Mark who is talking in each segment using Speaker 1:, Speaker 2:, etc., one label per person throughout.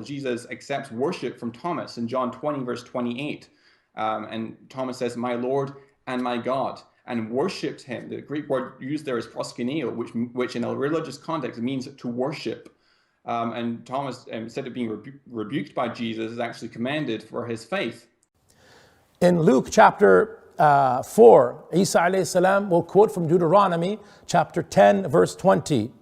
Speaker 1: Jesus accepts worship from Thomas in John 20, verse 28. And Thomas says, "My Lord and my God," and worshipped him. The Greek word used there is proskuneo, which in a religious context means to worship. And Thomas, instead of being rebuked by Jesus, is actually commended for his faith.
Speaker 2: In Luke chapter 4, Isa alayhi salam will quote from Deuteronomy chapter 10, verse 20,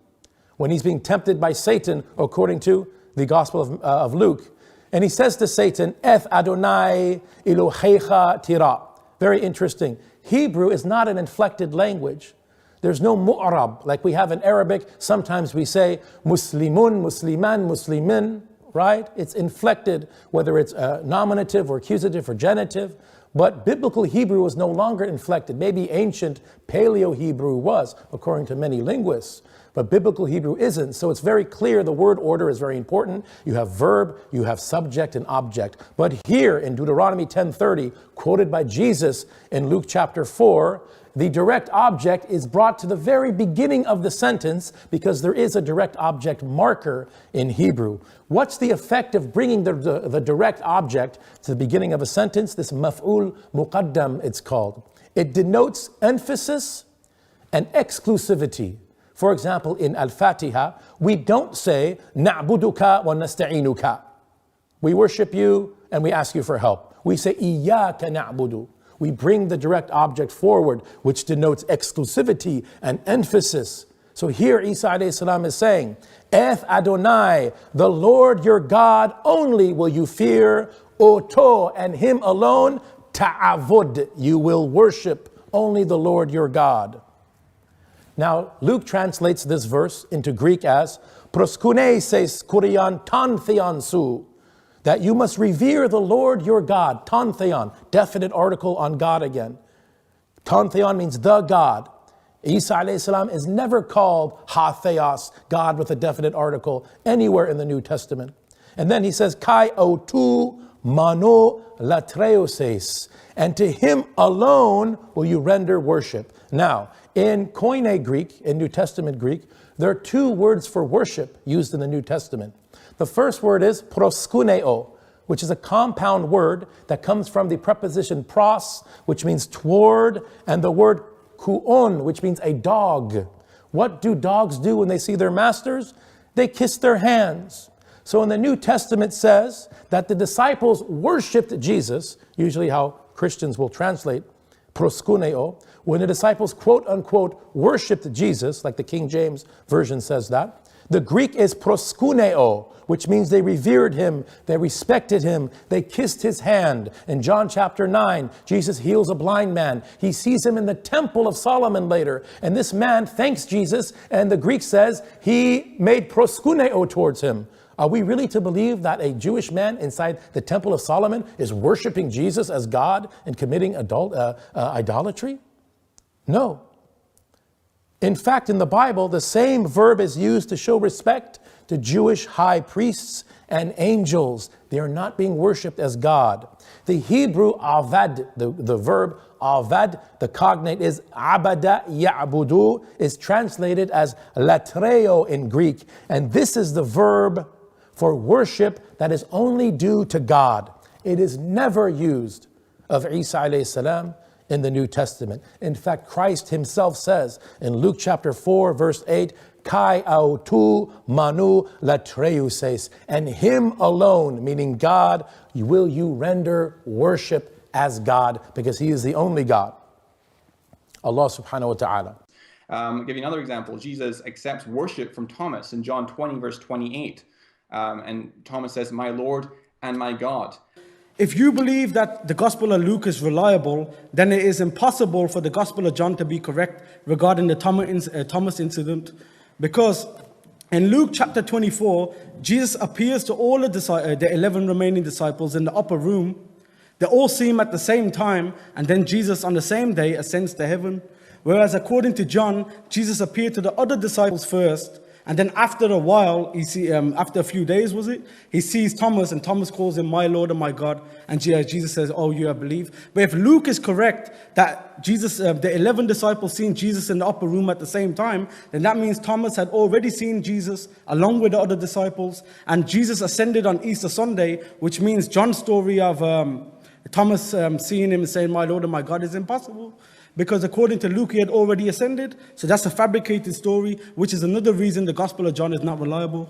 Speaker 2: when he's being tempted by Satan, according to the Gospel of Luke. And he says to Satan, "Eth Adonai Elohecha tira." Very interesting. Hebrew is not an inflected language. There's no mu'rab like we have in Arabic. Sometimes we say Muslimun, Musliman, Muslimin, right? It's inflected, whether it's nominative or accusative or genitive. But biblical Hebrew is no longer inflected. Maybe ancient Paleo-Hebrew was, according to many linguists. But biblical Hebrew isn't. So it's very clear the word order is very important. You have verb, you have subject and object. But here in Deuteronomy 10:30, quoted by Jesus in Luke chapter 4, the direct object is brought to the very beginning of the sentence because there is a direct object marker in Hebrew. What's the effect of bringing the direct object to the beginning of a sentence? This maf'ul muqaddam, it's called. It denotes emphasis and exclusivity. For example, in Al-Fatiha, we don't say na'buduka wa nasta'inuka. We worship you and we ask you for help. We say iyyaka na'budu. We bring the direct object forward, which denotes exclusivity and emphasis. So here Isa alayhi salam is saying, "Eth Adonai, the Lord your God only will you fear, Oto, and him alone, ta'avud, you will worship only the Lord your God." Now, Luke translates this verse into Greek as proskuneises kurian tantheon su, that you must revere the Lord your God. Tantheon, definite article on God again. Tantheon means the God. Isa alayhi salam is never called ha-theos, God with a definite article, anywhere in the New Testament. And then he says, kai otu mano latreoses, and to him alone will you render worship. Now, in Koine Greek, in New Testament Greek, there are two words for worship used in the New Testament. The first word is proskuneo, which is a compound word that comes from the preposition pros, which means toward, and the word kuon, which means a dog. What do dogs do when they see their masters? They kiss their hands. So in the New Testament says that the disciples worshipped Jesus, usually how Christians will translate proskuneo. When the disciples quote unquote worshipped Jesus, like the King James Version says that, the Greek is proskuneo, which means they revered him, they respected him, they kissed his hand. In John chapter 9, Jesus heals a blind man. He sees him in the temple of Solomon later. And this man thanks Jesus, and the Greek says he made proskuneo towards him. Are we really to believe that a Jewish man inside the temple of Solomon is worshiping Jesus as God and committing idolatry? No. In fact, in the Bible, the same verb is used to show respect to Jewish high priests and angels. They are not being worshipped as God. The Hebrew avad, the verb avad, the cognate is abada ya'budu, is translated as latreo in Greek. And this is the verb for worship that is only due to God. It is never used of Isa alayhi salam in the New Testament. In fact, Christ himself says in Luke chapter 4, verse 8, kai autu manu latreuses, and him alone, meaning God, will you render worship as God, because he is the only God. Allah subhanahu wa ta'ala.
Speaker 1: I'll give you another example. Jesus accepts worship from Thomas in John 20, verse 28. And Thomas says, "My Lord and my God."
Speaker 3: If you believe that the Gospel of Luke is reliable, then it is impossible for the Gospel of John to be correct regarding the Thomas incident. Because in Luke chapter 24, Jesus appears to all the 11 remaining disciples in the upper room. They all see him at the same time, and then Jesus on the same day ascends to heaven. Whereas according to John, Jesus appeared to the other disciples first, And then after a while, after a few days, he sees Thomas, and Thomas calls him my Lord and my God. And Jesus says, oh, you have believed. But if Luke is correct, that the 11 disciples seen Jesus in the upper room at the same time, then that means Thomas had already seen Jesus along with the other disciples. And Jesus ascended on Easter Sunday, which means John's story of Thomas seeing him and saying, my Lord and my God, is impossible. Because according to Luke, he had already ascended. So that's a fabricated story, which is another reason the Gospel of John is not reliable.